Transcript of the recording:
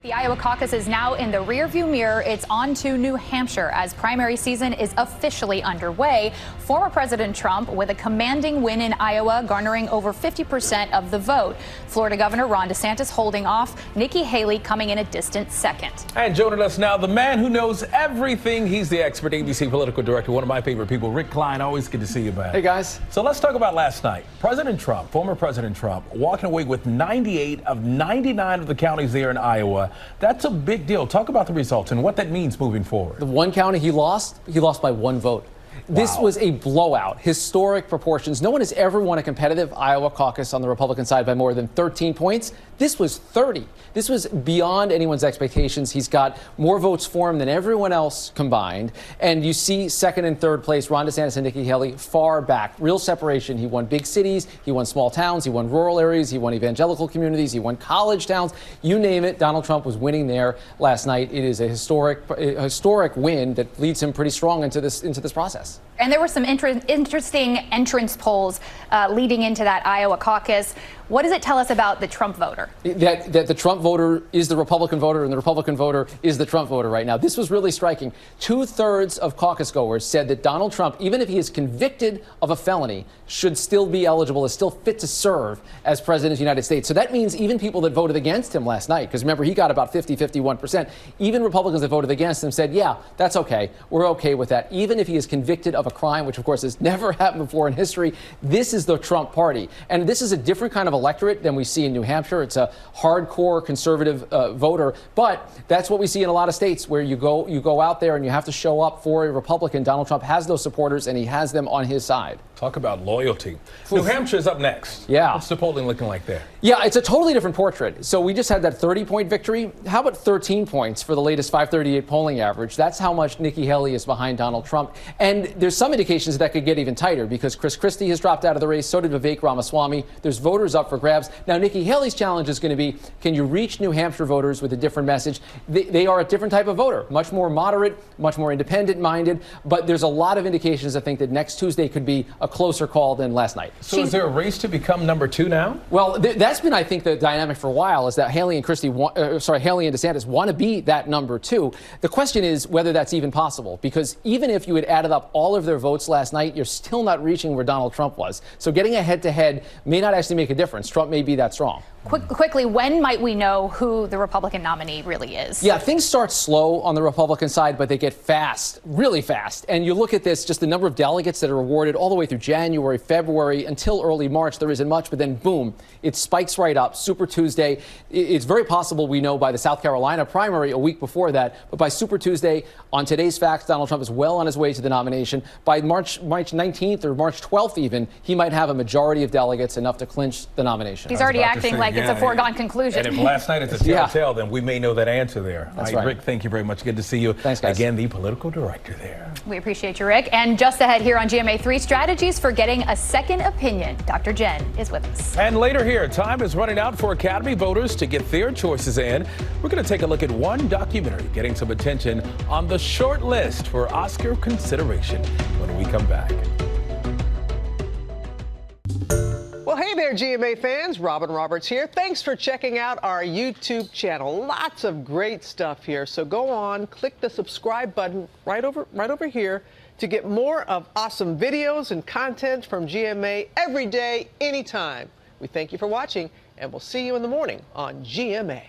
The Iowa Caucus is now in the rearview mirror. It's on to New Hampshire as primary season is officially underway. Former President Trump with a commanding win in Iowa, garnering over 50% of the vote. Florida Governor Ron DeSantis holding off. Nikki Haley coming in a distant second. And joining us now, the man who knows everything. He's the expert ABC political director, one of my favorite people, Rick Klein. Always good to see you, man. Hey, guys. So let's talk about last night. President Trump, former President Trump, walking away with 98 of 99 of the counties there in Iowa. That's a big deal. Talk about the results and what that means moving forward. The one county he lost by one vote. This was a blowout, historic proportions. No one has ever won a competitive Iowa caucus on the Republican side by more than 13 points. This was 30. This was beyond anyone's expectations. He's got more votes for him than everyone else combined. And you see second and third place, Ron DeSantis and Nikki Haley, far back. Real separation. He won big cities. He won small towns. He won rural areas. He won evangelical communities. He won college towns. You name it. Donald Trump was winning there last night. It is a historic win that leads him pretty strong into this process. And there were some interesting entrance polls leading into that Iowa caucus. What does it tell us about the Trump voter? That the Trump voter is the Republican voter and the Republican voter is the Trump voter right now. This was really striking. 2/3 of caucus goers said that Donald Trump, even if he is convicted of a felony, should still be eligible, is still fit to serve as president of the United States. So that means even people that voted against him last night, because remember, he got about 51%, even Republicans that voted against him said, yeah, that's okay. We're okay with that. Even if he is convicted of a crime, which of course has never happened before in history, this is the Trump party. And this is a different kind of electorate than we see in New Hampshire. It's a hardcore conservative voter, but that's what we see in a lot of states where you go out there and you have to show up for a Republican. Donald Trump has those supporters and he has them on his side. Talk about loyalty. New Hampshire is up next. Yeah. What's the polling looking like there? Yeah, it's a totally different portrait. So we just had that 30-point victory. How about 13 points for the latest 538 polling average? That's how much Nikki Haley is behind Donald Trump. And there's some indications that could get even tighter because Chris Christie has dropped out of the race. So did Vivek Ramaswamy. There's voters up for grabs. Now, Nikki Haley's challenge is going to be, can you reach New Hampshire voters with a different message? They are a different type of voter, much more moderate, much more independent-minded. But there's a lot of indications, I think, that next Tuesday could be a closer call than last night. So is there a race to become number two now? Well, that's been, I think, the dynamic for a while is that Haley and DeSantis want to be that number two. The question is whether that's even possible, because even if you had added up all of their votes last night, you're still not reaching where Donald Trump was. So getting a head-to-head may not actually make a difference. Trump may be that strong. Quickly, when might we know who the Republican nominee really is? Yeah, things start slow on the Republican side, but they get fast, really fast. And you look at this, just the number of delegates that are awarded all the way through January, February, until early March, there isn't much, but then boom, it spikes right up. Super Tuesday. It's very possible we know by the South Carolina primary a week before that, but by Super Tuesday, on today's facts, Donald Trump is well on his way to the nomination. By March 19th or March 12th even, he might have a majority of delegates, enough to clinch the nomination. He's already acting like it's a foregone conclusion. And if last night is a telltale, then we may know that answer there. That's all right. Rick, thank you very much. Good to see you. Thanks, guys. Again, the political director there. We appreciate you, Rick. And just ahead here on GMA3, strategies for getting a second opinion. Dr. Jen is with us. And later here, time is running out for Academy voters to get their choices in. We're going to take a look at one documentary getting some attention on the short list for Oscar consideration when we come back. Well, hey there, GMA fans. Robin Roberts here. Thanks for checking out our YouTube channel. Lots of great stuff here. So go on, click the subscribe button right over here to get more of awesome videos and content from GMA every day, anytime. We thank you for watching, and we'll see you in the morning on GMA.